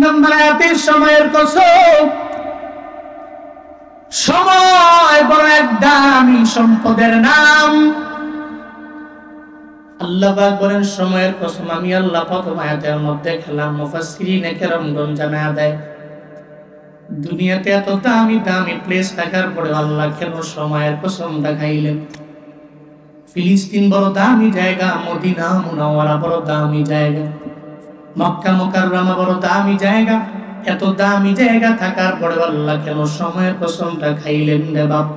নম্বর আয়াতে সময়ের কসম। সময় বড় এক দামি সম্পদের নাম। আল্লাহ পাক বলেন সময়ের কসম আমি আল্লাহ প্রথম আয়াতের মধ্যে খেলাম। মুফাসসিরিনে কেরামগণ জানায়া দেয় দুনিয়াতে এত দামি দামি প্লেস থাকার পরে আল্লাহ কেন সময়ের কসমটা খাইলেন? ফিলিস্তিন বড় দামি জায়গা, মদিনা মুনাওয়ারা বড় দামি জায়গা, মক্কা মুকাররমা বড় দামি জায়গা, এত দামি জায়গা থাকার পরে আল্লাহ কেন সময়ের কসমটা খাইলেন রে বাপ?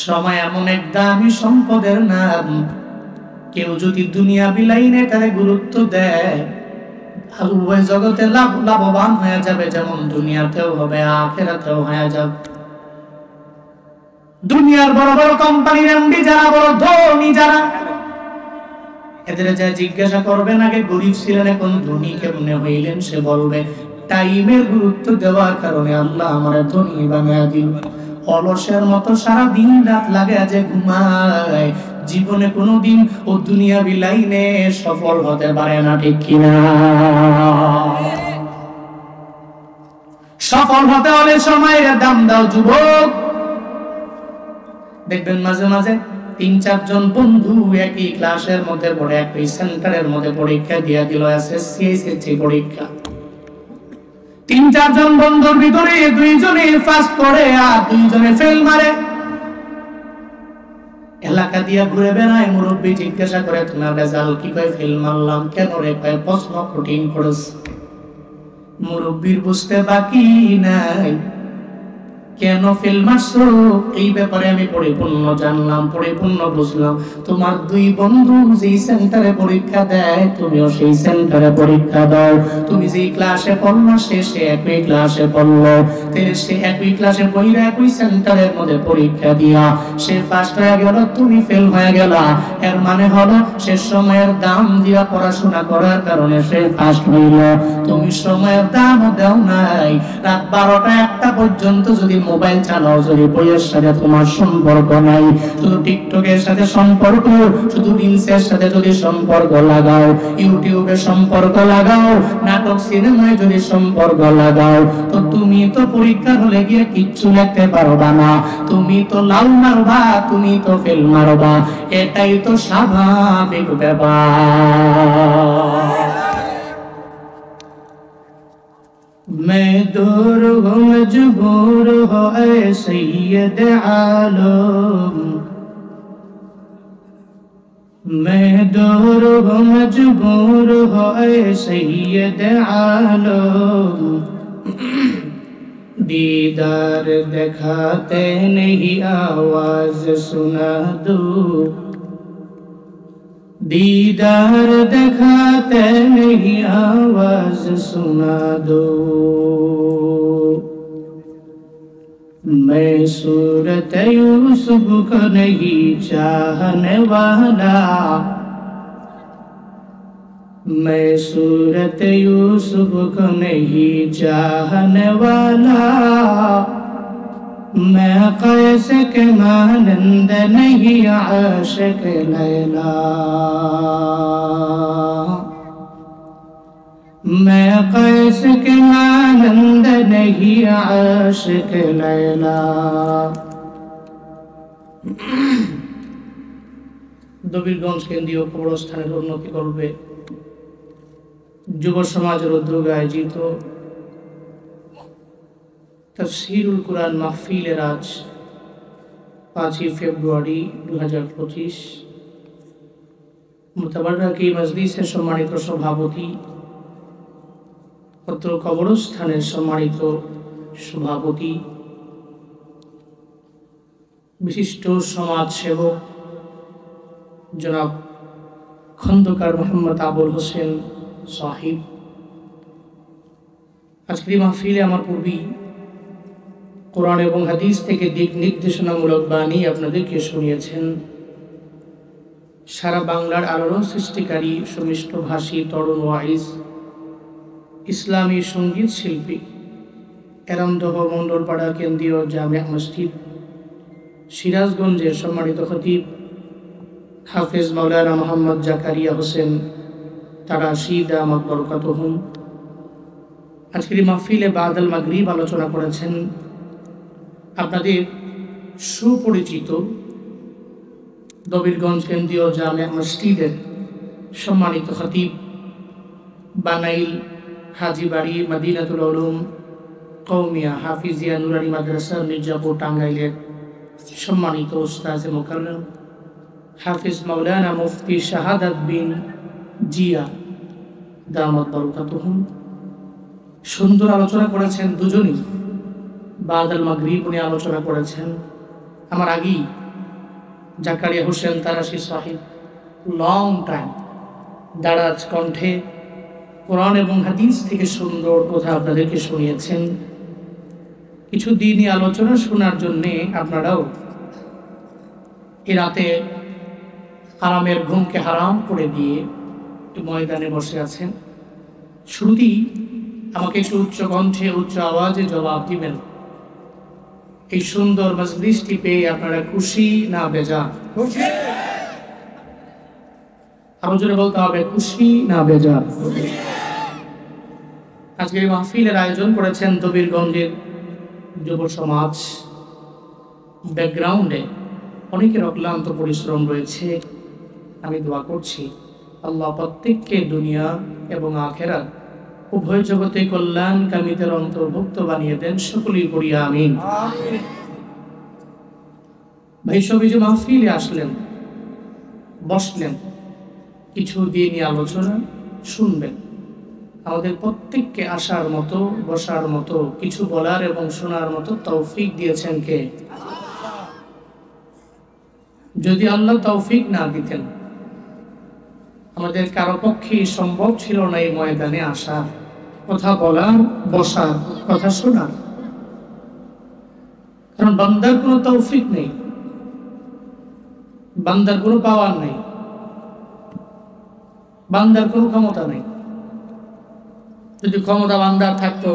সময় এমন এক দামি সম্পদের নাম, কেউ যদি দুনিয়া বিলাইনে তারে গুরুত্ব দেয় উভয় জগতে লাভবান হয়ে যাবে, যেমন দুনিয়াতেও হবে আখিরাতেও হয়ে যাবে। দুনিয়ার বড় বড় কোম্পানির এমডি যারা, বড় ধনী যারা, এদের যা জিজ্ঞাসা করবেন আগে গরিব ছিলেন এখন ধনী কেমনে হইলেন, সে বলবে টাইমের গুরুত্ব দেওয়ার কারণে আল্লাহ আমার ধনী বানায়া দিল। অলসের মতো সারা দিন রাত লাগে যে ঘুমায়, জীবনে কোনোদিন ও দুনিয়া বিলাইনে সফল হতে পারে না, ঠিক কিনা? সফল হতে হলে সময়ের দাম দাও যুবক। দেখবেন মাঝে মাঝে ৩-৪ জন বন্ধু একই ক্লাসের মধ্যে পড়ে, একই সেন্টারের মধ্যে পরীক্ষা দিয়ে দিল এসএসসি এইচএসসি পরীক্ষা। ৩-৪ জন বন্ধুর ভিতরে 2 জনে পাস করে আর 2 জনে ফেল মারে। এলাকা দিয়া ঘুরে বেড়ায়, মুরব্বী জিজ্ঞাসা করে তোমার রেজাল্ট কি? কয় ফেল মারলাম। কেন রে? কয় প্রশ্ন কঠিন করেছ। মুরব্বীর বুঝতে বাকি নাই কেন ফেল মারছো, এই ব্যাপারে আমি পরিপূর্ণ জানলাম, পরিপূর্ণ বুঝলাম। তোমার 2 বন্ধু যেই সেন্টারে পরীক্ষা দেয় তুমিও সেই সেন্টারে পরীক্ষা দাও, তুমি যেই ক্লাসে পড়লো সে একই ক্লাসে পড়লো, সে একই ক্লাসে পড়ে একই সেন্টারের মধ্যে পরীক্ষা দিয়া সে ফার্স্ট হয়ে গেল, তুমি ফেল হয়ে গেলা। এর মানে হলো সে সময়ের দাম দিয়া পড়াশোনা করার কারণে সে ফার্স্ট হইল, তুমি সময়ের দাম দাও নাই। রাত 12টা-1টা পর্যন্ত যদি মোবাইল চালাও, যদি বইয়ের সাথে তোমার সম্পর্ক নাই, শুধু টিকটকের সাথে সম্পর্ক, শুধু রিলসের সাথে যদি সম্পর্ক লাগাও, ইউটিউবে সম্পর্ক লাগাও, নাটক সিনেমায় যদি সম্পর্ক লাগাও, তো তুমি তো পরীক্ষা হলে গিয়ে কিচ্ছু লিখতে পারবা না, তুমি তো লাল মারবা, তুমি তো ফেল মারবা। এটাই তো স্বাভাবিক ব্যাপার। मैं दूर हूँ मजबूर हो ऐ सैयद आलम, मैं दूर हूँ मजबूर हो ऐ सैयद आलम, दीदार दिखाते नहीं आवाज सुना दो, दीदार दिखाते नहीं आवाज सुना दो, मैं सूरत यूसुफ को नहीं चाहने वाला, मैं सूरत यूसुफ को नहीं चाहने वाला, मैं कैस के मानंद नहीं आशिक लैला, मैं कैस के मानंद नहीं आशिक लैला। দবিরগঞ্জ কেন্দ্রীয় কবরস্থানের উন্নতি করবে যুব সমাজের উদ্যোগে আয়োজিত তাফসীরুল কুরআন মাহফিলের আজ 5 ফেব্রুয়ারি 2025 মুতাবাররাকি মজলিসের সম্মানিত সভাপতি, অত্র কবরস্থানের সম্মানিত সভাপতি, বিশিষ্ট সমাজ সেবক জনাব খন্দকার মোহাম্মদ আবুল হোসেন সাহিব, আজকের এই মাহফিলে আমার পূর্বেই কোরআন এবং হাদিস থেকে দিক নির্দেশনামূলক বাণী আপনাদেরকে শুনিয়েছেন। সারা বাংলার আলোড়ন সৃষ্টিকারী সুমিষ্ট ভাষী তরুণ ওয়াইজ ইসলামী সঙ্গীত শিল্পী এরামদহ মণ্ডলপাড়া কেন্দ্রীয় জামিয়া মসজিদ সিরাজগঞ্জের সম্মানিত খতিব হাফেজ মাওলানা মোহাম্মদ জাকারিয়া হোসেন তারা শীদা মাকবরকাতুহুম, আজকের এই মাহফিলে বাদাল মাগরিব আলোচনা করেছেন আপনাদের সুপরিচিত দবিরগঞ্জ কেন্দ্রীয় জামে মসজিদের সম্মানিত খতিব বানাইল হাজিবাড়ি মদিনাতুল উলুম কওমিয়া হাফিজিয়া নুরানি মাদ্রাসা মির্জাপুর টাঙ্গাইলের সম্মানিত উস্তাদ মুকাররম হাফিজ মাওলানা মুফতি শাহাদাত বিন জিয়া দামাত বারাকাতুহুম। সুন্দর আলোচনা করেছেন দুজনই। বাদাল মাগরিব উনি আলোচনা করেছেন, আমার আগেই জাকারিয়া হোসেন তারাশি সাহেব লং টাইম দারাজ কণ্ঠে কোরআন এবং হাদিস থেকে সুন্দর কথা আপনাদেরকে শুনিয়েছেন। কিছু দিনই আলোচনা শোনার জন্যে আপনারাও এ রাতে আরামের ঘুমকে হারাম করে দিয়ে ময়দানে বসে আছেন। শুরুতেই আমাকে একটু উচ্চ কণ্ঠে উচ্চ আওয়াজে জবাব দিবেন, এই সুন্দর মজলিসটি পেয়ে আপনারা খুশি না বেজার? আরো জোরে বলতে হবে, খুশি না বেজার? আজকের এই মাহফিলের আয়োজন করেছেন দবিরগঞ্জের যুব সমাজ। ব্যাকগ্রাউন্ডে অনেকের অক্লান্ত পরিশ্রম রয়েছে। আমি দোয়া করছি আল্লাহ প্রত্যেককে দুনিয়া এবং আখেরাত উভয় জগতে কল্যাণকামীদের অন্তর্ভুক্ত বানিয়ে দেন। সকলেই পড়ি আমিন। ভাই সবই যে মাহফিলে আসলেন, বসলেন, কিছু দিনই আলোচনা শুনবেন। আমাদের প্রত্যেককে আসার মতো, বসার মতো, কিছু বলার এবং শোনার মতো তৌফিক দিয়েছেন কে? যদি আল্লাহ তৌফিক না দিতেন আমাদের কারো পক্ষেই সম্ভব ছিল না এই ময়দানে আসা, কথা বলার, বসার, কথা শোনার। কারণ বান্দার কোনো তৌফিক নেই, বান্দার কোনো পাওয়ার নেই, বান্দার কোনো ক্ষমতা নেই। যদি ক্ষমতা বান্দার থাকতো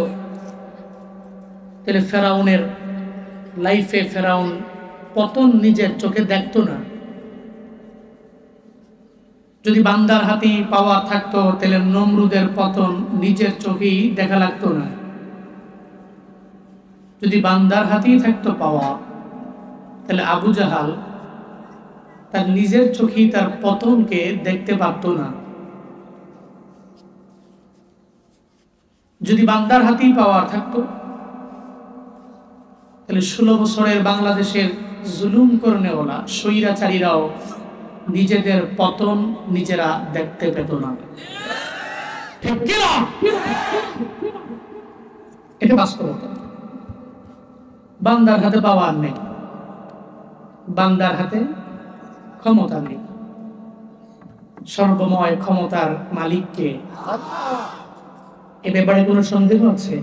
তাহলে ফেরাউনের লাইফে ফেরাউন পতন নিজের চোখে দেখতো না। যদি বান্দার হাতেই পাওয়ার থাকতো তাহলে নমরুদের পতন নিজের চোখেই দেখা লাগতো না। যদি বান্দার হাতেই থাকতো পাওয়া তাহলে আবু জাহাল তার নিজের চোখেই তার পতনকে দেখতে পারতো না। যদি বান্দার হাতেই পাওয়ার থাকতো তাহলে 16 বছরের বাংলাদেশের জুলুম করনেওয়ালা স্বৈরাচারীরাও নিজেদের পতন নিজেরা দেখতে পেত না। ঠিক কি না? এটা বাস্তবতা। বান্দার হাতে পাওয়ার নেই, বান্দার হাতে ক্ষমতা নেই। সর্বময় ক্ষমতার মালিককে, এ ব্যাপারে কোনো সন্দেহ আছে?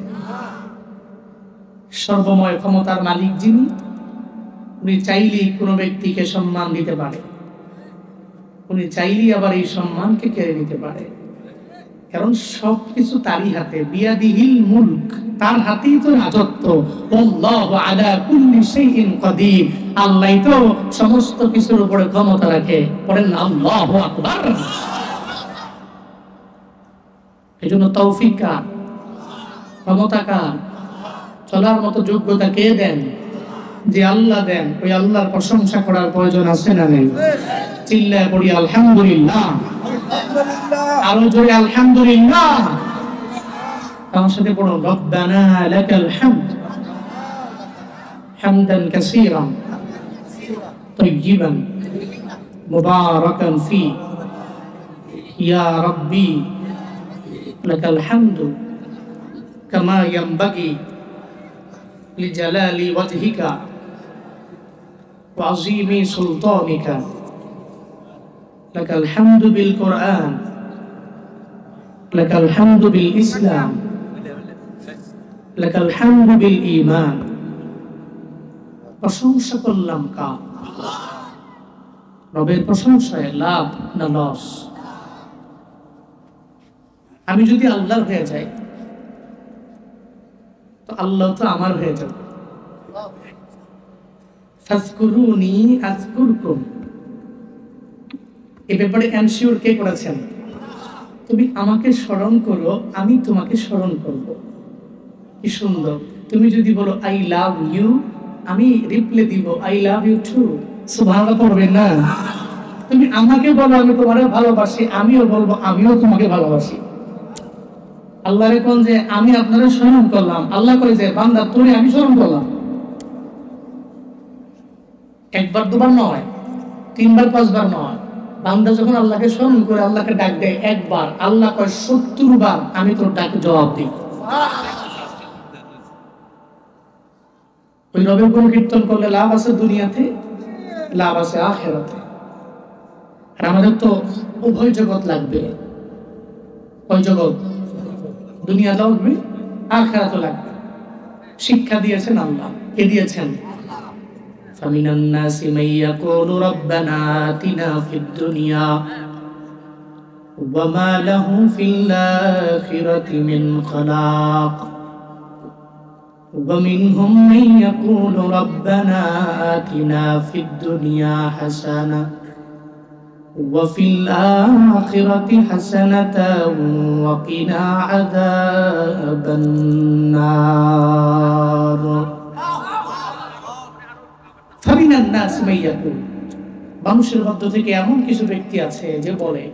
সর্বময় ক্ষমতার মালিক যিনি, উনি চাইলেই কোনো ব্যক্তিকে সম্মান দিতে পারে, উনি চাইলেই আবার এই সম্মানকে কেড়ে নিতে পারে। কারণ সবকিছু তারই হাতে, বিয়াদিহিল মুলক, তার হাতেই তো রাজত্ব। আল্লাহু আলা কুল্লি শাইইন কাদির, আল্লাহই তো সমস্ত কিছুর উপরে ক্ষমতা রাখে। পড়েন আল্লাহু আকবার। এজন্য তৌফিক কার? ক্ষমতা কার? চলার মতো যোগ্যতা কে দেন? যে আল্লাহ দেন। ওই আল্লাহর প্রশংসা করার প্রয়োজন আছে না নেই? চিল্লায় পড়ি আলহামদুলিল্লাহ। আরো জোরে আলহামদুলিল্লাহ। আমার সাথে পড়ো, রব্বানা লাকাল হামদ হামদান কাসীরান তাইয়িবান মুবারাকান ফি ইয়া রাব্বি লাকাল হামদু কামা ইয়ানবাগি লিজালালি ওয়াজহিকা ওয়া আযীমি সুলতানিকা লাকাল হামদু বিল কুরআন লাকাল হামদু বিল ইসলাম লাকাল হামদু বিল ঈমান। প্রশংসা করলাম কার? রবের প্রশংসায় লাভ না লস? আমি যদি আল্লাহর হয়ে যাই তো আল্লাহ তো আমার হয়ে যাবে। ফাজকুরুনি আযকুরকুম, এই ব্যাপারে এনশিওর কে করেছেন? তুমি আমাকে স্মরণ করো, আমি তোমাকে স্মরণ করব। কি সুন্দর। তুমি যদি বলো আই লাভ ইউ, আমি রিপ্লাই দিব আই লাভ ইউ টু। সুবহানাল্লাহ পড়বেন না? তুমি আমাকে বলো আমি তোমারে ভালোবাসি, আমিও বলবো আমিও তোমাকে ভালোবাসি। আল্লাহরে কোন যে আমি আপনারা স্মরণ করলাম, আল্লাহ কয় যে বান্দা তোরে আমি স্মরণ করলাম। একবার দুবার নয়, তিনবার পাঁচবার নয়। বান্দা যখন আল্লাহকে স্মরণ করে আল্লাহকে ডাক দেয় একবার, আল্লাহ কয় ৭০ বার আমি তোর ডাকে জবাব দিই। ওই রবের গুণ কীর্তন করলে লাভ আছে দুনিয়াতে, লাভ আছে আখিরাতে। আর আমাদের তো উভয় জগৎ লাগবে। ওই জগৎ দুনিয়া লাগবে, আখিরাতও লাগবে। শিক্ষা দিয়েছেন আল্লাহ। কে দিয়েছেন? ফামিনান নাসি মান ইয়াকুলু রাব্বানা আতিনা ফিদ দুনিয়া ওয়া মা লাহু ফিল আখিরাতি মিন খালাক ওয়া মিনহুম মান ইয়াকুলু রাব্বানা আতিনা ফিদ দুনিয়া হাসানা ওয়া ফিল আখিরাতি হাসানাতাও ওয়া কিনা আযাবান নার। মানুষের মধ্য থেকে এমন কিছু ব্যক্তি আছে যে বলে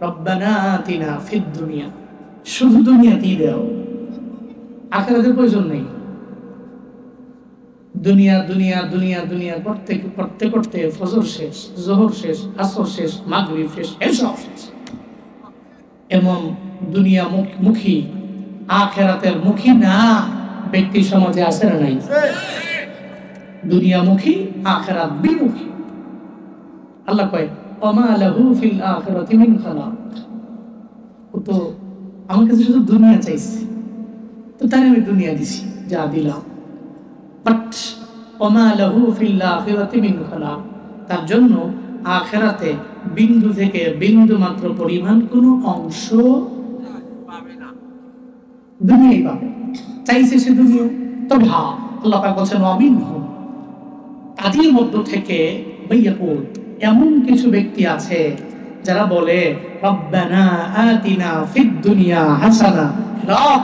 রব্বানা আতিনা ফিদ দুনিয়া, শুধু দুনিয়াতেই দাও, আখিরাতের প্রয়োজন নেই। দুনিয়া দুনিয়া দুনিয়া দুনিয়া করতে করতে করতে ফজর শেষ, যোহর শেষ, আসর শেষ, মাগরিব শেষ, এসব শেষ। এমন দুনিয়া মুখী আখিরাতের মুখী না ব্যক্তি সমাজে আছে না নাই? দুনিয়ামুখী আখিরাত বিমুখী। আল্লাহ কয় ওমা লাহু ফিল আখিরাতি মিন খালাক। ও তো আমার কাছে শুধু দুনিয়া চাইছে, তো তার আমি দুনিয়া দিছি, যা দিলাম। বাট ওমা লাহু ফিল আখিরাতি মিন খালাক, তার জন্য আখিরাতে বিন্দু থেকে বিন্দু মাত্র পরিমাণ কোনো অংশ পাবে না, দুনিয়াই পাবে। চাইছে সে দুনিয়া, তো ভাব আল্লাহ পাক বলছেন অমিনহুম, তাদের মধ্য থেকে এমন কিছু ব্যক্তি আছে যারা বলে রব্বানা আতিনা ফিদ দুনিয়া হাসানা, রব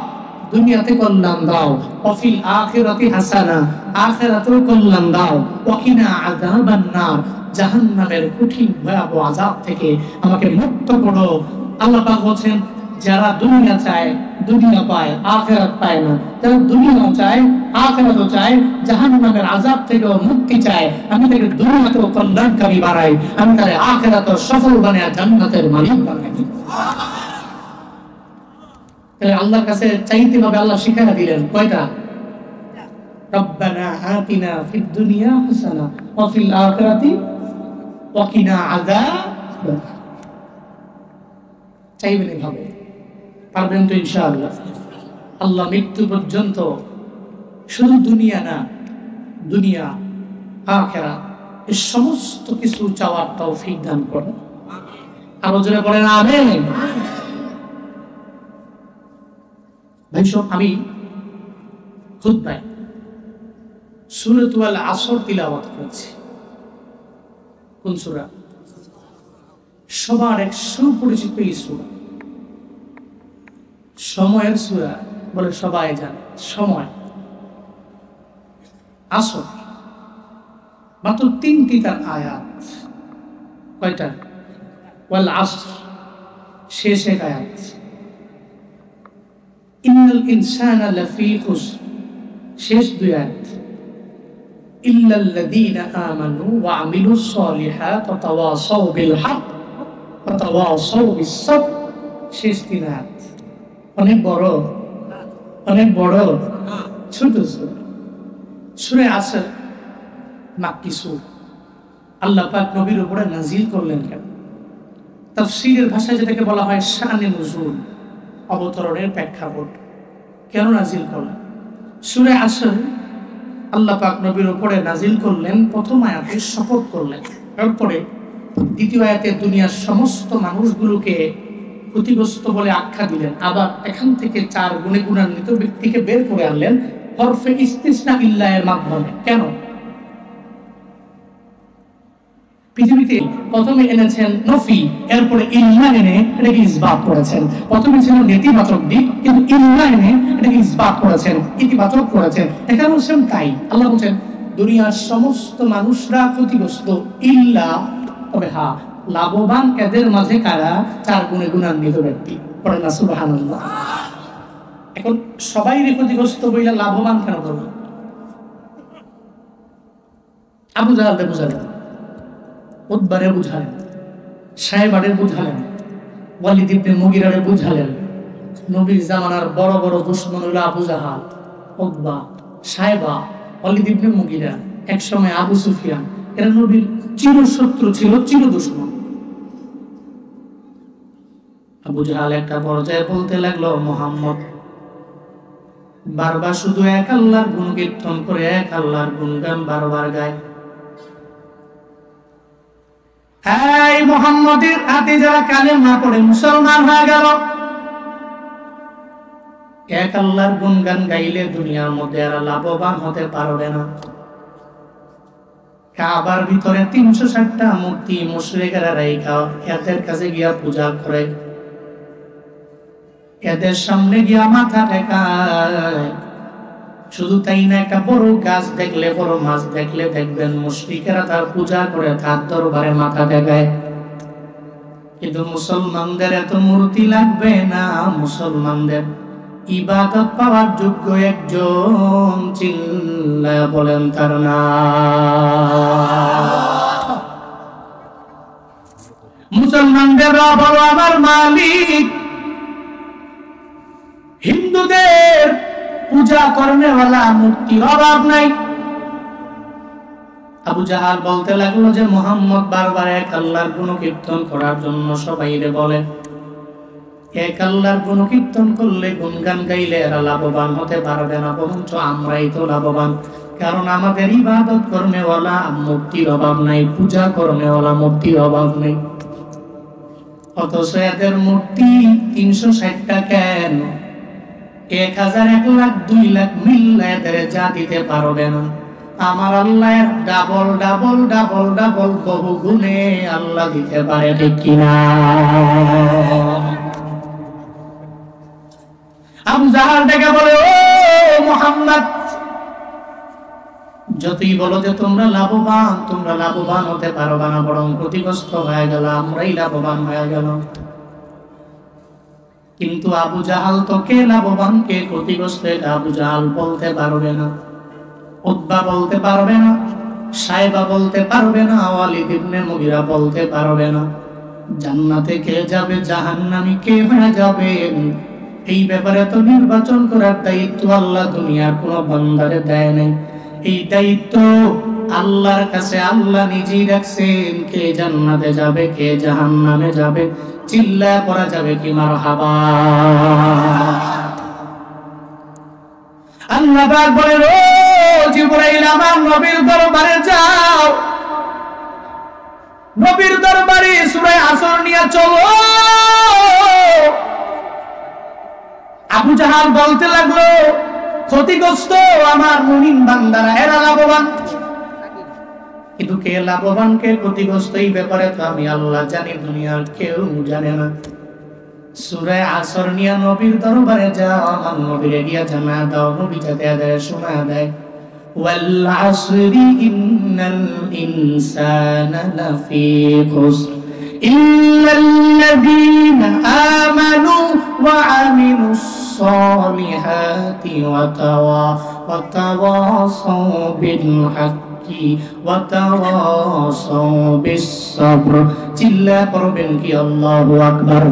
দুনিয়াতে কল্যাণ দাও, ওয়া ফিল আখিরাতি হাসানা, আখিরাতেও কল্যাণ দাও, ওয়া কিনা আযাবান নার, জাহান্নামের কঠিন ভয়াবহ আযাব থেকে আমাকে মুক্ত করো। আল্লাহ পাক বলেন যারা দুনিয়া চায় দুনিয়া পায়, আখিরাত পায় না। যারা দুনিয়াও চায় আখিরাতও চায়, জাহান্নামের আযাব থেকেও মুক্তি চায়, আমি তাকে দুনিয়াতেও কল্যাণকারী বানাই, আমি তাকে আখিরাতেও সফল বানাই, জান্নাতের মালিক বানাই। তাহলে আল্লাহর কাছে চাইতে হবে, আল্লাহ শিখায়া দিলেন কয়টা? রব্বানা আতিনা ফিদ দুনিয়া হাসানা ওয়া ফিল আখিরাতি ওয়া কিনা আযাব। চাইবেন এভাবে, পারবেন তো ইনশাআল্লাহ। আল্লাহ মৃত্যু পর্যন্ত শুধু দুনিয়া না, দুনিয়া আখিরাত এই সমস্ত কিছু চাওয়ার তৌফিক দান করেন। আরো জোরে বলেন আমিন। ভাই সব, আমি খুতবায় সূরাতুল আসর তিলাওয়াত করেছি। কোন সূরা? সবার এক সুপরিচিত এই সূরা, সময়ের সূরা বলে সবাই জানে। সময়, আসর, মাত্র 3টি তার আয়াত। কয়টা? ওয়াল আসর, শেষ এক আয়াত। ইন্নাল ইনসানা লাফি খুসর, শেষ 2 আয়াত। ইল্লাল্লাযীনা আমানু ওয়া আমিলুস সলিহাত ওয়া তাওয়াসাউ বিল হক ওয়া তাওয়াসাউ বিস সাবর, শেষ 3 আয়াত। অনেক বড়, অনেক বড়, ছোট সূরা। সূরা আসর মাক্কি সূরা। আল্লাহ পাক নবীর উপরে নাজিল করলেন কেন? তাফসীরের ভাষায় যেটাকে বলা হয় শানে নুজুল, অবতরণের প্রেক্ষাপট। কেন নাজিল করলেন? সূরা আসর আল্লাহ পাক নবীর উপরে নাজিল করলেন, প্রথম আয়াতে শপথ করলেন, তারপরে দ্বিতীয় আয়াতে দুনিয়ার সমস্ত মানুষগুলোকে ক্ষতিগ্রস্ত বলে আখ্যা দিলেন। আবার এখান থেকে 4 গুণে গুণান্বিত ব্যক্তিকে বের করে আনলেন হরফে ইস্তিসনা ইল্লা এর মাধ্যমে। কেন? পৃথিবীতে প্রথমে এনেছেন নফি, এরপরে ইল্লা এনে এটাকে ইসবাত করেছেন। প্রথমে ছিল নেতিবাচক দিক, কিন্তু ইল্লা এনে এটাকে ইসবাত করেছেন, ইতিবাচক করেছেন। এখানে হচ্ছেন তাই আল্লাহ বলছেন দুনিয়ার সমস্ত মানুষরা ক্ষতিগ্রস্ত ইল্লা, তবে হ্যাঁ লাভবান এদের মাঝে কারা? 4 গুণে গুণান্বিত ব্যক্তি। পড়েন না সুবহানাল্লাহ। এখন সবাই ক্ষতিগ্রস্ত বইলা লাভবান কেন করবে? আবু জাহালকে বুঝালেন, উতবারে বুঝালেন, সাহেবারে বুঝালেন, ওয়ালিদ ইবনে মুগিরারে বুঝালেন। নবীর জামানার বড় বড় দুশমন হলো আবু জাহাল, উতবা, সাহেবা, ওয়ালিদ ইবনে মুগিরা, একসময় আবু সুফিয়ান। এরা নবীর চিরশত্রু ছিল, চির দুশমন। আবু জাহাল একটা পর্যায়ে বলতে লাগলো, মুহাম্মদ বারবার শুধু এক আল্লাহর গুণ কীর্তন করে, এক আল্লাহর গুণগান বারবার গায়। এই মুহাম্মদের হাতে যারা কালেমা পড়ে মুসলমান হয়ে গেল, এক আল্লাহর গুণগান গাইলে দুনিয়ার মধ্যে এরা লাভবান হতে পারবে না। কাবার ভিতরে 360টা মূর্তি মুশরিকেরা রাইখা এদের কাছে গিয়া পূজা করে, এদের সামনে গিয়া মাথা ঠেকায়। শুধু তাই না, একটা বড় গাছ দেখলে, বড় মাছ দেখলে দেখবেন মুশরিকেরা তার পূজা করে, তার দরবারে মাথা ঠেকায়। কিন্তু মুসলমানদের এত মূর্তি লাগবে না। মুসলমানদের ইবাদত পাওয়ার যোগ্য একজন, চিল্লায়া বলেন তার নাম। মুসলমানদের রব হলো আমার মালিক। হিন্দুদের পূজা করনেওয়ালা মূর্তির অভাব নাই। আবু জাহাল বলতে লাগলো যে মুহাম্মদ বারবার এক আল্লাহর গুণকীর্তন করার জন্য সবাইরে বলে, এক আল্লাহর গুণকীর্তন করলে, গুণগান গাইলে এরা লাভবান হতে পারবে না, বরঞ্চ আমরাই তো লাভবান। কারণ আমাদের ইবাদত করনেওয়ালা মূর্তির অভাব নাই, পূজা করনেওয়ালা মূর্তির অভাব নেই। অথচ এদের মূর্তি 360টা কেন? 1000, 1 লাখ, 2 লাখ মিললে এদের যা দিতে পারবে না। আমার আল্লাহ ডাবল ডাবল ডাবল ডাবল বহু গুণে আল্লাহ দিতে পারে, ঠিক কিনা? আবু জাহাল ডেকে বলে, ও মুহাম্মদ, যতই বলো যে তোমরা লাভবান হতে পারবে না, বরং ক্ষতিগ্রস্ত হয়ে গেল, আমরাই লাভবান হয়ে গেল। কিন্তু আবু জাহাল তো কে লাভবান কে ক্ষতিগ্রস্ত এটা আবু জাহাল বলতে পারবে না, উতবা বলতে পারবে না, সাইবা বলতে পারবে না, ওয়ালিদ ইবনে মুগিরা বলতে পারবে না। জান্নাতে কে যাবে, জাহান্নামে কে হয়ে যাবে, এই ব্যাপারে তো নির্বাচন করার দায়িত্ব আল্লাহ দুনিয়ার কোনো বান্দারে দেয় নাই। এই দায়িত্ব আল্লাহর কাছে আল্লাহ নিজেই রাখছেন। কে জান্নাতে যাবে, কে জাহান্নামে যাবে, চিল্লায়া পড়া যাবে কি মারহাবা। আল্লাহ পাক বলেন, ও জিবরাইল, আমার নবীর দরবারে যাও, নবীর দরবারে সূরা আসর নিয়ে চলো। আবু জাহাল বলতে লাগলো, ক্ষতিগ্রস্ত আমার মুমিন বান্দারা, এরা লাভবান। কিন্তু কে লাভবান কে ক্ষতিগ্রস্ত এই ব্যাপারে তো আমি আল্লাহ জানি, দুনিয়ার কেউ জানে না। সূরা আসর নিয়ে নবীর দরবারে যাও, আমার নবীরে গিয়া জানা দাও, নবী যাতে আদায় শোনা দেয়। ওয়াল আসরি ইন্নাল ইনসানা লাফি খুসর ইল্লাল্লাযীনা আমানু ওয়া আমিলুস সালিহাতি ওয়া তাওয়াসাউ বিল হাক্কি ওয়া তাওয়াসাউ বিস সাবর। চিল্লা পড়বেন কি আল্লাহু আকবার।